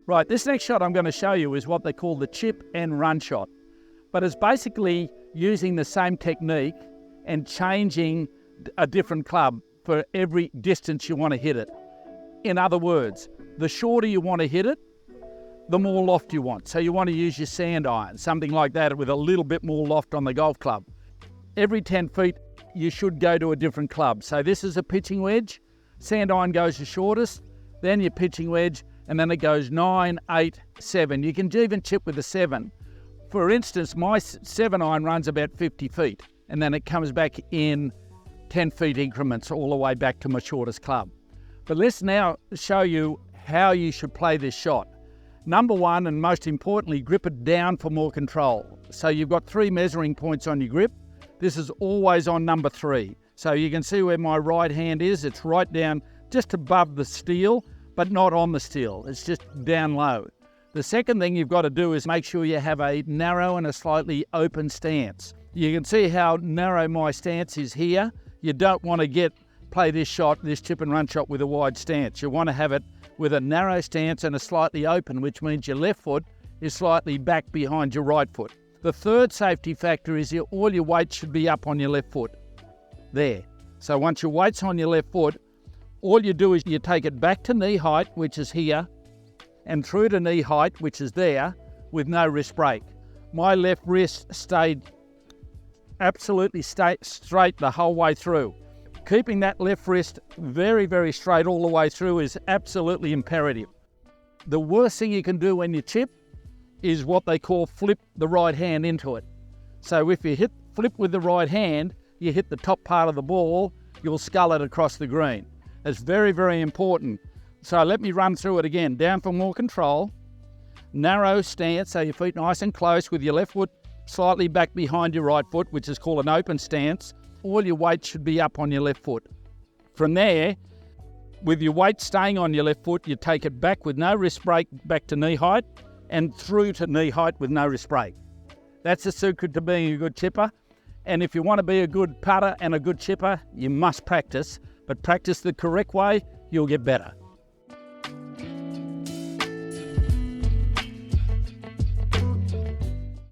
Right, this next shot I'm going to show you is what they call the chip and run shot. But it's basically using the same technique and changing a different club for every distance you want to hit it. In other words, the shorter you want to hit it, the more loft you want. So you want to use your sand iron, something like that with a little bit more loft on the golf club. Every 10 feet, you should go to a different club. So this is a pitching wedge, sand iron goes the shortest, then your pitching wedge, and then it goes 9, 8, 7. You can even chip with a 7. For instance, my 7 iron runs about 50 feet, and then it comes back in 10 feet increments all the way back to my shortest club. But let's now show you how you should play this shot. Number one, and most importantly, grip it down for more control. So you've got 3 measuring points on your grip. This is always on number 3. So you can see where my right hand is. It's right down just above the steel, but not on the steel. It's just down low. The second thing you've got to do is make sure you have a narrow and a slightly open stance. You can see how narrow my stance is here. You don't want to play this shot, this chip and run shot with a wide stance. You want to have it with a narrow stance and a slightly open, which means your left foot is slightly back behind your right foot. The third safety factor is all your weight should be up on your left foot. There. So once your weight's on your left foot, all you do is you take it back to knee height, which is here, and through to knee height, which is there, with no wrist break. My left wrist stayed absolutely straight the whole way through. Keeping that left wrist very, very straight all the way through is absolutely imperative. The worst thing you can do when you chip is what they call flip the right hand into it. So if you flip with the right hand, you hit the top part of the ball, you'll scull it across the green. It's very, very important. So let me run through it again. Down for more control. Narrow stance, so your feet nice and close with your left foot slightly back behind your right foot, which is called an open stance. All your weight should be up on your left foot. From there, with your weight staying on your left foot, you take it back with no wrist break back to knee height and through to knee height with no wrist break. That's the secret to being a good chipper. And if you want to be a good putter and a good chipper, you must practice. But practice the correct way, you'll get better.